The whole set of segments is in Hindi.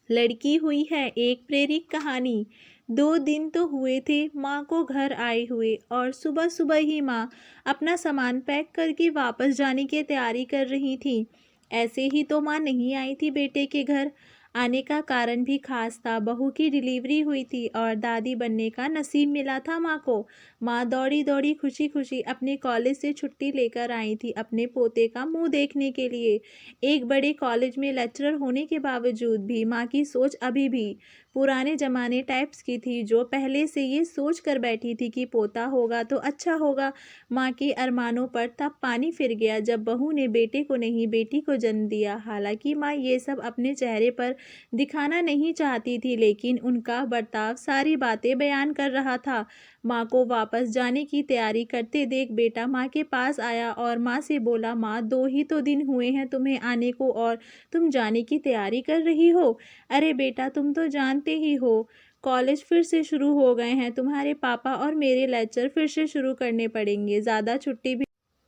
लड़की हुई है एक प्रेरित कहानी। 2 दिन तो हुए थे माँ को घर आए हुए और सुबह सुबह ही माँ अपना सामान पैक करके वापस जाने की तैयारी कर रही थी। ऐसे ही तो माँ नहीं आई थी बेटे के घर। आने का कारण भी खास था। बहू की डिलीवरी हुई थी और दादी बनने का नसीब मिला था माँ को। माँ दौड़ी दौड़ी खुशी खुशी अपने कॉलेज से छुट्टी लेकर आई थी अपने पोते का मुंह देखने के लिए। एक बड़े कॉलेज में लेक्चरर होने के बावजूद भी माँ की सोच अभी भी पुराने ज़माने टाइप्स की थी, जो पहले से ये सोच कर बैठी थी कि पोता होगा तो अच्छा होगा। माँ के अरमानों पर तब पानी फिर गया जब बहू ने बेटे को नहीं बेटी को जन्म दिया। हालांकि माँ ये सब अपने चेहरे पर दिखाना नहीं चाहती थी, लेकिन उनका बर्ताव सारी बातें बयान कर रहा था। माँ को वापस जाने की तैयारी करते देख बेटा माँ के पास आया और माँ से बोला, माँ 2 ही तो दिन हुए हैं तुम्हें आने को और तुम जाने की तैयारी कर रही हो। अरे बेटा तुम तो जानते ही हो कॉलेज फिर से शुरू हो गए हैं, तुम्हारे पापा और मेरे लेक्चर फिर से शुरू करने पड़ेंगे। ज़्यादा छुट्टी भी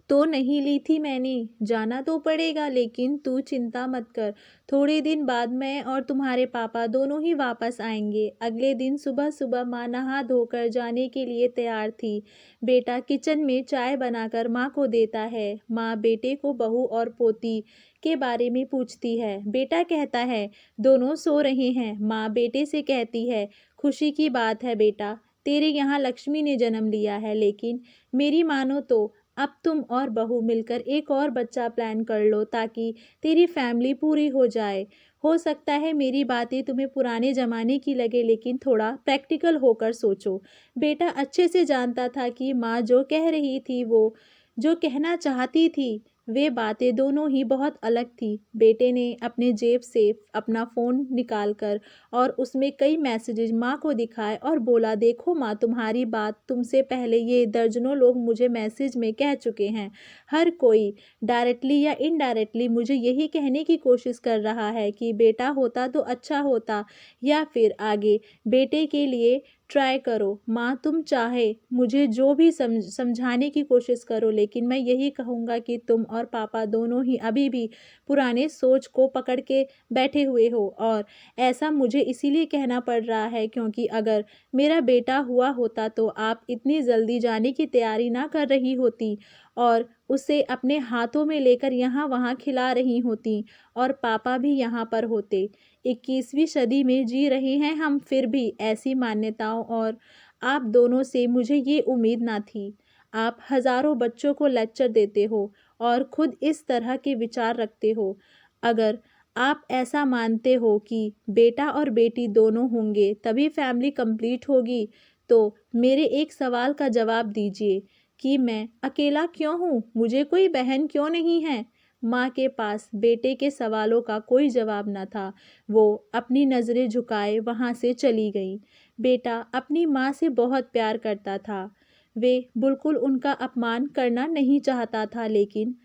तो नहीं ली थी मैंने। जाना तो पड़ेगा, लेकिन तू चिंता मत कर। थोड़े दिन बाद मैं और तुम्हारे पापा दोनों ही वापस आएंगे। अगले दिन सुबह सुबह माँ नहा धोकर जाने के लिए तैयार थी। बेटा किचन में चाय बनाकर माँ को देता है। माँ बेटे को बहू और पोती के बारे में पूछती है। बेटा कहता है दोनों सो रहे हैं। माँ बेटे से कहती है, खुशी की बात है बेटा, तेरे यहाँ लक्ष्मी ने जन्म लिया है, लेकिन मेरी मानो तो अब तुम और बहू मिलकर एक और बच्चा प्लान कर लो ताकि तेरी फैमिली पूरी हो जाए। हो सकता है मेरी बातें तुम्हें पुराने ज़माने की लगे, लेकिन थोड़ा प्रैक्टिकल होकर सोचो। बेटा अच्छे से जानता था कि माँ जो कह रही थी, वो जो कहना चाहती थी, वे बातें दोनों ही बहुत अलग थी। बेटे ने अपने जेब से अपना फ़ोन निकालकर और उसमें कई मैसेजेस माँ को दिखाए और बोला, देखो माँ, तुम्हारी बात तुमसे पहले ये दर्जनों लोग मुझे मैसेज में कह चुके हैं। हर कोई डायरेक्टली या इनडायरेक्टली मुझे यही कहने की कोशिश कर रहा है कि बेटा होता तो अच्छा होता, या फिर आगे बेटे के लिए ट्राई करो। माँ तुम चाहे मुझे जो भी समझाने की कोशिश करो, लेकिन मैं यही कहूँगा कि तुम और पापा दोनों ही अभी भी पुराने सोच को पकड़ के बैठे हुए हो। और ऐसा मुझे इसीलिए कहना पड़ रहा है क्योंकि अगर मेरा बेटा हुआ होता तो आप इतनी जल्दी जाने की तैयारी ना कर रही होती और उसे अपने हाथों में लेकर यहाँ वहाँ खिला रही होती, और पापा भी यहाँ पर होते। 21वीं सदी में जी रहे हैं हम, फिर भी ऐसी मान्यताओं और आप दोनों से मुझे ये उम्मीद ना थी। आप हज़ारों बच्चों को लेक्चर देते हो और खुद इस तरह के विचार रखते हो। अगर आप ऐसा मानते हो कि बेटा और बेटी दोनों होंगे तभी फैमिली कंप्लीट होगी, तो मेरे एक सवाल का जवाब दीजिए कि मैं अकेला क्यों हूँ? मुझे कोई बहन क्यों नहीं है? माँ के पास बेटे के सवालों का कोई जवाब न था। वो अपनी नज़रें झुकाए वहाँ से चली गई। बेटा अपनी माँ से बहुत प्यार करता था। वे बिल्कुल उनका अपमान करना नहीं चाहता था, लेकिन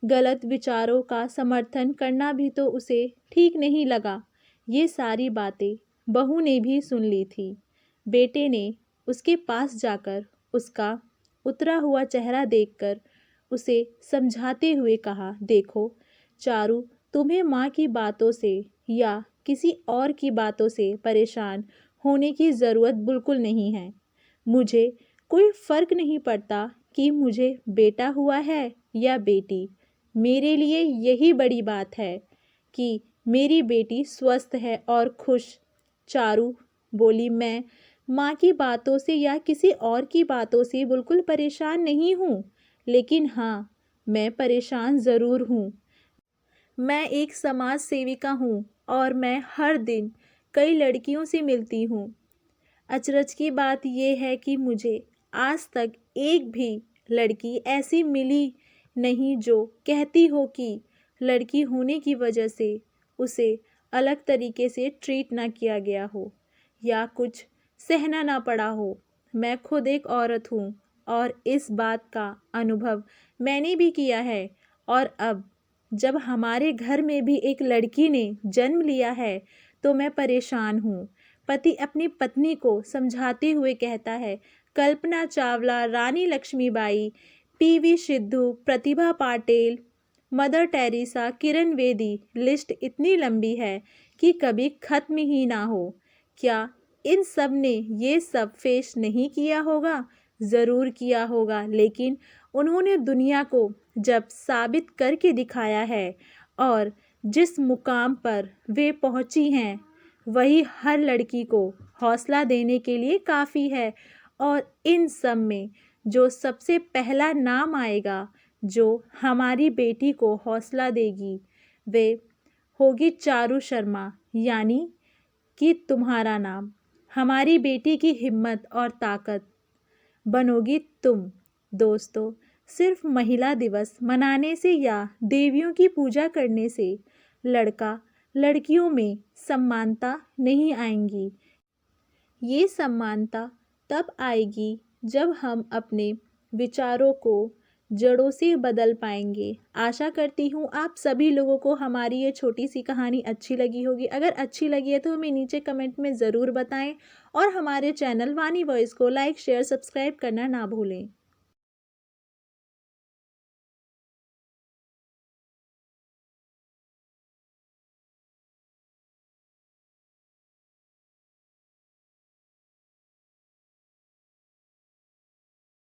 गलत विचारों का समर्थन करना भी तो उसे ठीक नहीं लगा। ये सारी बातें बहू ने भी सुन ली थी। बेटे ने उसके पास जाकर उसका उतरा हुआ चेहरा देखकर उसे समझाते हुए कहा, देखो चारू, तुम्हें माँ की बातों से या किसी और की बातों से परेशान होने की ज़रूरत बिल्कुल नहीं है। मुझे कोई फ़र्क नहीं पड़ता कि मुझे बेटा हुआ है या बेटी। मेरे लिए यही बड़ी बात है कि मेरी बेटी स्वस्थ है और खुश। चारू बोली, मैं माँ की बातों से या किसी और की बातों से बिल्कुल परेशान नहीं हूँ, लेकिन हाँ, मैं परेशान ज़रूर हूँ। मैं एक समाज सेविका हूँ और मैं हर दिन कई लड़कियों से मिलती हूँ। अचरज की बात यह है कि मुझे आज तक एक भी लड़की ऐसी मिली नहीं जो कहती हो कि लड़की होने की वजह से उसे अलग तरीके से ट्रीट ना किया गया हो या कुछ सहना ना पड़ा हो। मैं खुद एक औरत हूँ और इस बात का अनुभव मैंने भी किया है। और अब जब हमारे घर में भी एक लड़की ने जन्म लिया है तो मैं परेशान हूँ। पति अपनी पत्नी को समझाते हुए कहता है, कल्पना चावला, रानी Lakshmibai, PV Sidhu, Pratibha Patil, mother Teresa, Kiran Bedi, list इतनी लंबी है कि कभी ख़त्म ही ना हो। क्या इन सब ने ये सब फेस नहीं किया होगा? ज़रूर किया होगा, लेकिन उन्होंने दुनिया को जब साबित करके दिखाया है और जिस मुकाम पर वे पहुंची हैं, वही हर लड़की को हौसला देने के लिए काफ़ी है। और इन सब में जो सबसे पहला नाम आएगा, जो हमारी बेटी को हौसला देगी, वे होगी चारू शर्मा, यानी कि तुम्हारा नाम। हमारी बेटी की हिम्मत और ताकत बनोगी तुम। दोस्तों, सिर्फ महिला दिवस मनाने से या देवियों की पूजा करने से लड़का लड़कियों में समानता नहीं आएंगी। ये समानता तब आएगी जब हम अपने विचारों को जड़ों से बदल पाएंगे। आशा करती हूँ आप सभी लोगों को हमारी ये छोटी सी कहानी अच्छी लगी होगी। अगर अच्छी लगी है तो हमें नीचे कमेंट में ज़रूर बताएं और हमारे चैनल वानी वॉइस को लाइक शेयर सब्सक्राइब करना ना भूलें।